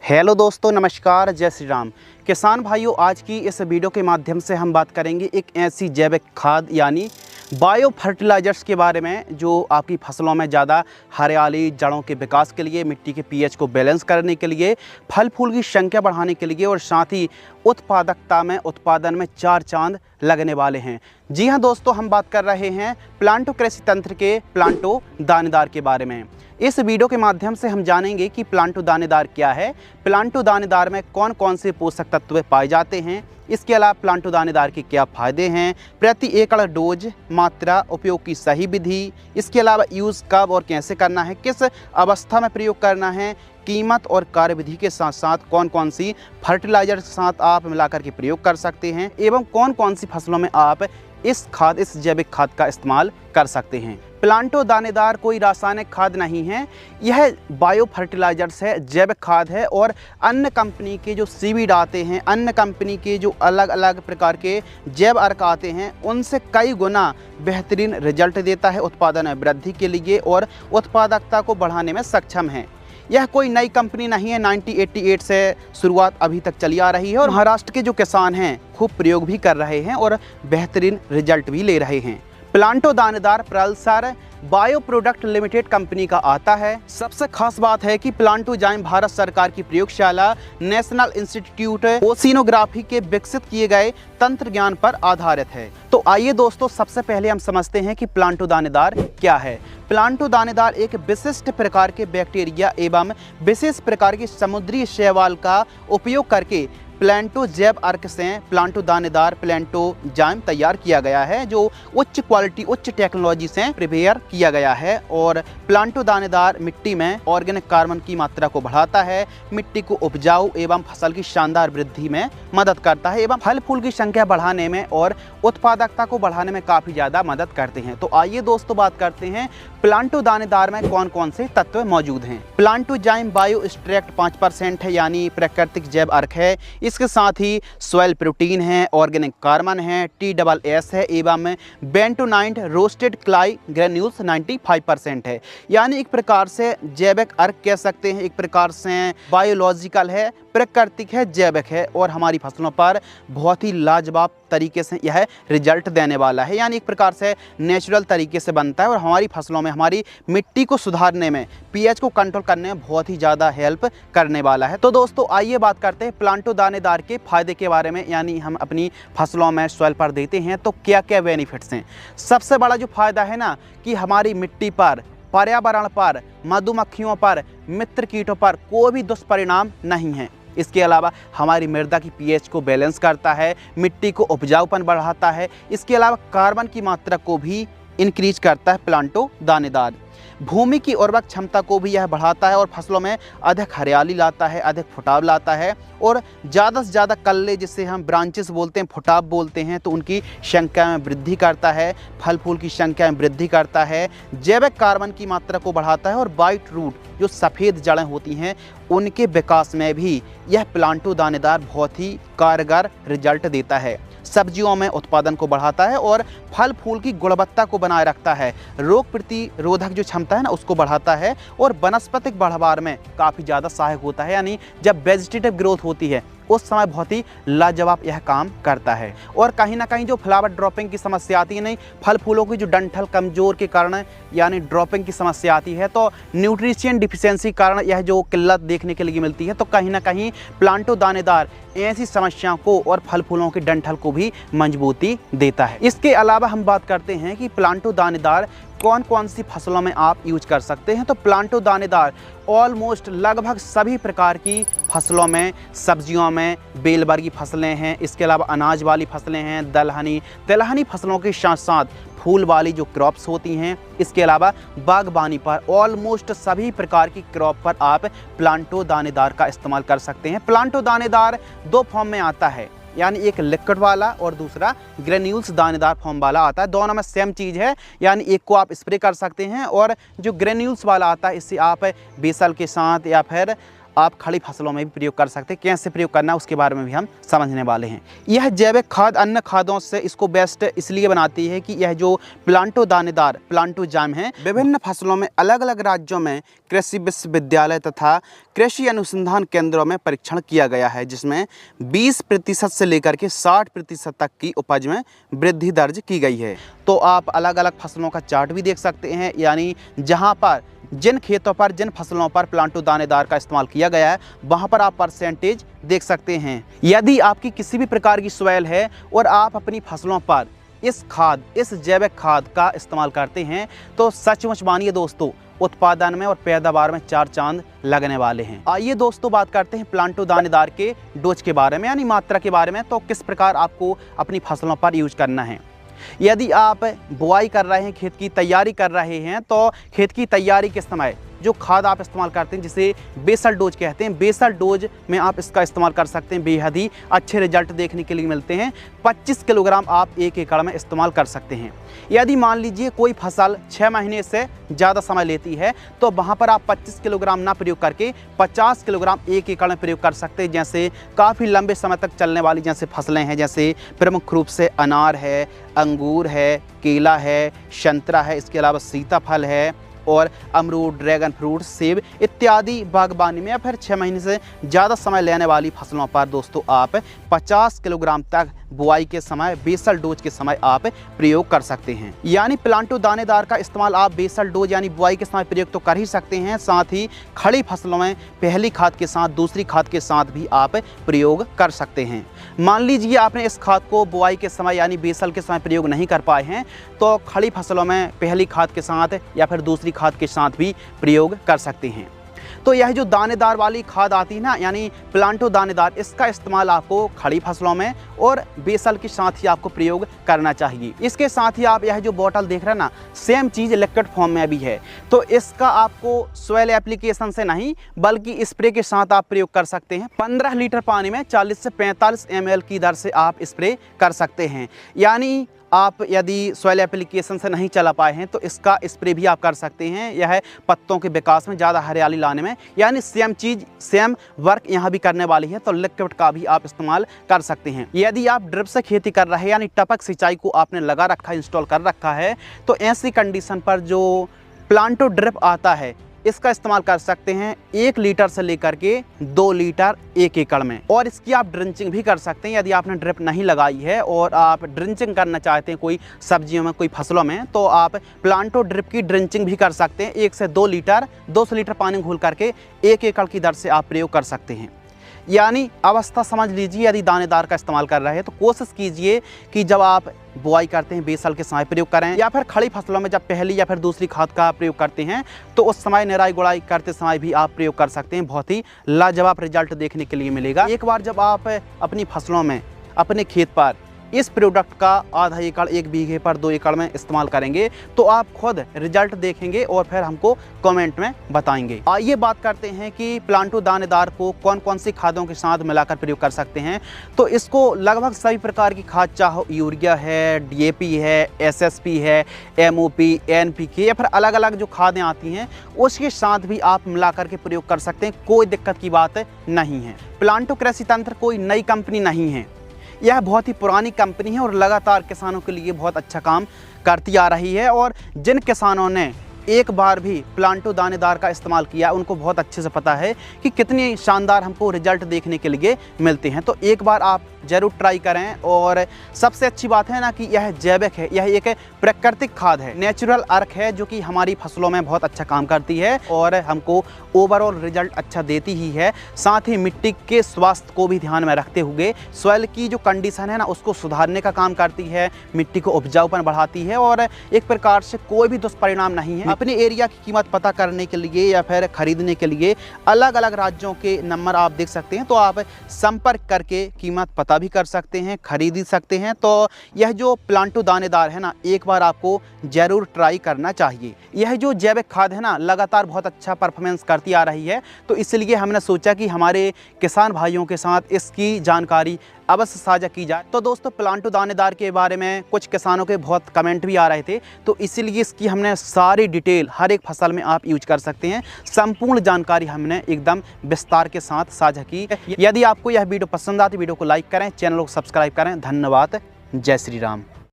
Hello दोस्तों, नमस्कार, जय श्री राम। किसान भाइयों, आज की इस वीडियो के माध्यम से हम बात करेंगे एक ऐसी जैविक खाद यानी बायो फर्टिलाइजर्स के बारे में जो आपकी फसलों में ज़्यादा हरियाली, जड़ों के विकास के लिए, मिट्टी के पीएच को बैलेंस करने के लिए, फल फूल की संख्या बढ़ाने के लिए और साथ ही उत्पादकता में, उत्पादन में चार चांद लगने वाले हैं। जी हाँ दोस्तों, हम बात कर रहे हैं प्लांटो कृषि तंत्र के प्लांटो दानेदार के बारे में। इस वीडियो के माध्यम से हम जानेंगे कि प्लांटो दानेदार क्या है, प्लांटो दानेदार में कौन कौन से पोषक तत्व पाए जाते हैं, इसके अलावा प्लांटो दानेदार के क्या फ़ायदे हैं, प्रति एकड़ डोज, मात्रा, उपयोग की सही विधि, इसके अलावा यूज़ कब और कैसे करना है, किस अवस्था में प्रयोग करना है, कीमत और कार्यविधि के साथ साथ कौन कौन सी फर्टिलाइजर के साथ आप मिलाकर के प्रयोग कर सकते हैं एवं कौन कौन सी फसलों में आप इस जैविक खाद का इस्तेमाल कर सकते हैं। प्लांटो दानेदार कोई रासायनिक खाद नहीं है, यह बायो फर्टिलाइजर्स है, जैविक खाद है और अन्य कंपनी के जो सीवीड आते हैं, अन्य कंपनी के जो अलग अलग प्रकार के जैव अर्क आते हैं, उनसे कई गुना बेहतरीन रिजल्ट देता है उत्पादन में वृद्धि के लिए और उत्पादकता को बढ़ाने में सक्षम है। यह कोई नई कंपनी नहीं है, 1988 से शुरुआत अभी तक चली आ रही है और महाराष्ट्र के जो किसान हैं खूब प्रयोग भी कर रहे हैं और बेहतरीन रिजल्ट भी ले रहे हैं। प्लांटो दानेदार Pulsar bio product limited company का आता है। सबसे खास बात है कि प्लांटोजाइम भारत सरकार की प्रयोगशाला नेशनल इंस्टीट्यूट ओशिनोग्राफी के विकसित किए गए तंत्र ज्ञान पर आधारित है। तो आइए दोस्तों, सबसे पहले हम समझते हैं कि प्लांटो दानेदार क्या है। प्लांटो दानेदार एक विशिष्ट प्रकार के बैक्टीरिया एवं विशेष प्रकार के समुद्री शैवाल का उपयोग करके प्लांटो जैव अर्क से प्लांटो दानेदार प्लांटोजाइम तैयार किया गया है, जो उच्च क्वालिटी, उच्च टेक्नोलॉजी से प्रिपेयर किया गया है। और प्लांटो दानेदार मिट्टी में ऑर्गेनिक कार्बन की मात्रा को बढ़ाता है, मिट्टी को उपजाऊ एवं फसल की शानदार वृद्धि में मदद करता है एवं फल फूल की संख्या बढ़ाने में और उत्पादकता को बढ़ाने में काफ़ी ज़्यादा मदद करते हैं। तो आइए दोस्तों, बात करते हैं प्लांटो दानेदार में कौन कौन से तत्व मौजूद हैं। प्लांटोजाइम बायो एक्सट्रैक्ट 5% है, यानी प्राकृतिक जैव अर्क है। इसके साथ ही सॉइल प्रोटीन है, ऑर्गेनिक कार्बन है, TSS है एवं बेंटोनाइट रोस्टेड क्लाई ग्रेन्यूल्स 95% है। यानी एक प्रकार से जैविक अर्क कह सकते हैं, एक प्रकार से बायोलॉजिकल है, प्राकृतिक है, जैविक है और हमारी फसलों पर बहुत ही लाजवाब तरीके से यह रिजल्ट देने वाला है। यानी एक प्रकार से नेचुरल तरीके से बनता है और हमारी फसलों में, हमारी मिट्टी को सुधारने में, पीएच को कंट्रोल करने में बहुत ही ज़्यादा हेल्प करने वाला है। तो दोस्तों आइए बात करते हैं प्लांटो दानेदार के फायदे के बारे में। यानी हम अपनी फसलों में सॉइल पर देते हैं तो क्या क्या बेनिफिट्स हैं। सबसे बड़ा जो फायदा है ना, कि हमारी मिट्टी पर, पर्यावरण पर, मधुमक्खियों पर, मित्र कीटों पर कोई भी दुष्परिणाम नहीं है। इसके अलावा हमारी मृदा की पीएच को बैलेंस करता है, मिट्टी को उपजाऊपन बढ़ाता है। इसके अलावा कार्बन की मात्रा को भी इंक्रीज करता है प्लांटो दानेदार। भूमि की उर्वरक क्षमता को भी यह बढ़ाता है और फसलों में अधिक हरियाली लाता है, अधिक फुटाव लाता है और ज़्यादा से ज़्यादा कल्ले, जिसे हम ब्रांचेस बोलते हैं, फुटाव बोलते हैं, तो उनकी संख्या में वृद्धि करता है, फल फूल की संख्या में वृद्धि करता है, जैविक कार्बन की मात्रा को बढ़ाता है और वाइट रूट, जो सफ़ेद जड़ें होती हैं, उनके विकास में भी यह प्लांटो दानेदार बहुत ही कारगर रिजल्ट देता है। सब्जियों में उत्पादन को बढ़ाता है और फल फूल की गुणवत्ता को बनाए रखता है, रोग प्रतिरोधक जो क्षमता है ना उसको बढ़ाता है और वनस्पतिक बढ़वार में काफ़ी ज़्यादा सहायक होता है। यानी जब वेजिटेटिव ग्रोथ होती है उस समय बहुत ही लाजवाब यह काम करता है। और कहीं ना कहीं जो फ्लावर ड्रॉपिंग की समस्या आती है, नहीं, फल फूलों की जो डंठल कमज़ोर के कारण यानी ड्रॉपिंग की समस्या आती है, तो न्यूट्रिशन डिफिशियंसी कारण यह जो किल्लत देखने के लिए मिलती है, तो कहीं ना कहीं प्लांटो दानेदार ऐसी समस्याओं को और फल फूलों की डंठल को भी मजबूती देता है। इसके अलावा हम बात करते हैं कि प्लांटो दानेदार कौन कौन सी फसलों में आप यूज कर सकते हैं। तो प्लांटो दानेदार ऑलमोस्ट लगभग सभी प्रकार की फसलों में, सब्जियों में, बेल वर्गीय फसलें हैं, इसके अलावा अनाज वाली फसलें हैं, दलहनी, तिलहनी फसलों के साथ साथ फूल वाली जो क्रॉप्स होती हैं, इसके अलावा बागबानी पर ऑलमोस्ट सभी प्रकार की क्रॉप पर आप प्लांटो दानेदार का इस्तेमाल कर सकते हैं। प्लांटो दानेदार दो फॉर्म में आता है, यानी एक लिक्विड वाला और दूसरा ग्रेन्यूल्स दानेदार फॉर्म वाला आता है। दोनों में सेम चीज़ है, यानी एक को आप स्प्रे कर सकते हैं और जो ग्रेन्यूल्स वाला आता है इससे आप बेसल के साथ या फिर आप खड़ी फसलों में भी प्रयोग कर सकते हैं। कैसे प्रयोग करना है उसके बारे में भी हम समझने वाले हैं। यह जैविक खाद अन्य खादों से इसको बेस्ट इसलिए बनाती है कि यह जो प्लांटो दानेदार प्लांटोजाइम है, विभिन्न फसलों में अलग अलग राज्यों में कृषि विश्वविद्यालय तथा कृषि अनुसंधान केंद्रों में परीक्षण किया गया है, जिसमें 20% से लेकर के 60% तक की उपज में वृद्धि दर्ज की गई है। तो आप अलग अलग फसलों का चार्ट भी देख सकते हैं, यानी जहां पर जिन खेतों पर जिन फसलों पर प्लांटो दानेदार का इस्तेमाल किया गया है वहां पर आप परसेंटेज देख सकते हैं। यदि आपकी किसी भी प्रकार की सॉइल है और आप अपनी फसलों पर इस जैविक खाद का इस्तेमाल करते हैं तो सचमुच मानिए दोस्तों, उत्पादन में और पैदावार में 4 चांद लगने वाले हैं। आइए दोस्तों बात करते हैं प्लांटो दानेदार के डोज के बारे में, यानी मात्रा के बारे में। तो किस प्रकार आपको अपनी फसलों पर यूज करना है। यदि आप बुआई कर रहे हैं, खेत की तैयारी कर रहे हैं, तो खेत की तैयारी के समय जो खाद आप इस्तेमाल करते हैं जिसे बेसल डोज कहते हैं, बेसल डोज में आप इसका इस्तेमाल कर सकते हैं। बेहद ही अच्छे रिजल्ट देखने के लिए मिलते हैं। 25 किलोग्राम आप 1 एकड़ में इस्तेमाल कर सकते हैं। यदि मान लीजिए कोई फसल 6 महीने से ज़्यादा समय लेती है तो वहाँ पर आप 25 किलोग्राम ना प्रयोग करके 50 किलोग्राम 1 एकड़ में प्रयोग कर सकते हैं। जैसे काफ़ी लंबे समय तक चलने वाली जैसे फसलें हैं, जैसे प्रमुख रूप से अनार है, अंगूर है, केला है, संतरा है, इसके अलावा सीताफल है और अमरूद, ड्रैगन फ्रूट, सेब इत्यादि बागबानी में या फिर 6 महीने से ज़्यादा समय लेने वाली फसलों पर दोस्तों आप 50 किलोग्राम तक बुआई के समय बेसल डोज के समय आप प्रयोग कर सकते हैं। यानी प्लांटो दानेदार का इस्तेमाल आप बेसल डोज यानी बुआई के समय प्रयोग तो कर ही सकते हैं, साथ ही खड़ी फसलों में पहली खाद के साथ दूसरी खाद के साथ भी आप प्रयोग कर सकते हैं। मान लीजिए आपने इस खाद को बुआई के समय यानी बेसल के समय प्रयोग नहीं कर पाए हैं तो खड़ी फसलों में पहली खाद के साथ या फिर दूसरी खाद के साथ भी प्रयोग कर सकते हैं। तो यह जो दानेदार वाली खाद आती है ना, यानी प्लांटो दानेदार, इसका इस्तेमाल आपको खड़ी फसलों में और बेसल के साथ ही आपको प्रयोग करना चाहिए। इसके साथ ही आप यह जो बोतल देख रहे हैं ना, सेम चीज़ लिक्विड फॉर्म में भी है। तो इसका आपको सॉइल एप्लीकेशन से नहीं बल्कि स्प्रे के साथ आप प्रयोग कर सकते हैं। 15 लीटर पानी में 40 से 45 ml की दर से आप स्प्रे कर सकते हैं। यानी आप यदि सॉइल एप्लीकेशन से नहीं चला पाए हैं तो इसका स्प्रे भी आप कर सकते हैं। यह पत्तों के विकास में ज़्यादा हरियाली लाने में, यानी सेम चीज़ सेम वर्क यहाँ भी करने वाली है, तो लिक्विड का भी आप इस्तेमाल कर सकते हैं। यदि आप ड्रिप से खेती कर रहे हैं यानी टपक सिंचाई को आपने लगा रखा है, इंस्टॉल कर रखा है, तो ऐसी कंडीशन पर जो प्लांटो ड्रिप आता है इसका इस्तेमाल कर सकते हैं 1 लीटर से लेकर के 2 लीटर 1 एकड़ में। और इसकी आप ड्रिंचिंग भी कर सकते हैं। यदि आपने ड्रिप नहीं लगाई है और आप ड्रिंचिंग करना चाहते हैं कोई सब्जियों में, कोई फसलों में, तो आप प्लांटो ड्रिप की ड्रिंचिंग भी कर सकते हैं। 1 से 2 लीटर 200 लीटर पानी घोल करके 1 एकड़ की दर से आप प्रयोग कर सकते हैं। यानी अवस्था समझ लीजिए, यदि दानेदार का इस्तेमाल कर रहे हैं तो कोशिश कीजिए कि जब आप बुआई करते हैं बेसल के समय प्रयोग करें, या फिर खड़ी फसलों में जब पहली या फिर दूसरी खाद का प्रयोग करते हैं तो उस समय निराई गुड़ाई करते समय भी आप प्रयोग कर सकते हैं। बहुत ही लाजवाब रिजल्ट देखने के लिए मिलेगा। एक बार जब आप अपनी फसलों में अपने खेत पर इस प्रोडक्ट का आधा एकड़ 1 बीघे पर 2 एकड़ में इस्तेमाल करेंगे तो आप खुद रिजल्ट देखेंगे और फिर हमको कमेंट में बताएंगे। आइए बात करते हैं कि प्लांटो दानेदार को कौन कौन सी खादों के साथ मिलाकर प्रयोग कर सकते हैं। तो इसको लगभग सभी प्रकार की खाद, चाहे यूरिया है, DAP है, SSP है, MOP, NPK या फिर अलग अलग जो खादें आती हैं उसके साथ भी आप मिलाकर के प्रयोग कर सकते हैं। कोई दिक्कत की बात नहीं है। प्लांटो कृषि तंत्र कोई नई कंपनी नहीं है, यह बहुत ही पुरानी कंपनी है और लगातार किसानों के लिए बहुत अच्छा काम करती आ रही है। और जिन किसानों ने एक बार भी प्लांटो दानेदार का इस्तेमाल किया उनको बहुत अच्छे से पता है कि कितनी शानदार हमको रिजल्ट देखने के लिए मिलते हैं। तो एक बार आप ज़रूर ट्राई करें। और सबसे अच्छी बात है ना कि यह जैविक है, यह एक प्राकृतिक खाद है, नेचुरल अर्क है, जो कि हमारी फसलों में बहुत अच्छा काम करती है और हमको ओवरऑल रिजल्ट अच्छा देती ही है। साथ ही मिट्टी के स्वास्थ्य को भी ध्यान में रखते हुए सॉइल की जो कंडीशन है ना उसको सुधारने का काम करती है, मिट्टी को उपजाऊपन बढ़ाती है और एक प्रकार से कोई भी दुष्परिणाम नहीं है। अपने एरिया की कीमत पता करने के लिए या फिर खरीदने के लिए अलग अलग राज्यों के नंबर आप देख सकते हैं, तो आप संपर्क करके कीमत पता भी कर सकते हैं, खरीद ही सकते हैं। तो यह जो प्लांटो दानेदार है ना, एक बार आपको जरूर ट्राई करना चाहिए। यह जो जैविक खाद है ना लगातार बहुत अच्छा परफॉर्मेंस करती आ रही है, तो इसलिए हमने सोचा कि हमारे किसान भाइयों के साथ इसकी जानकारी अवश्य साझा की जाए। तो दोस्तों प्लांटो दानेदार के बारे में कुछ किसानों के बहुत कमेंट भी आ रहे थे, तो इसीलिए इसकी हमने सारी डिटेल हर एक फसल में आप यूज कर सकते हैं। संपूर्ण जानकारी हमने एकदम विस्तार के साथ साझा की। यदि आपको यह वीडियो पसंद आती, वीडियो को लाइक करें, चैनल को सब्सक्राइब करें। धन्यवाद। जय श्री राम।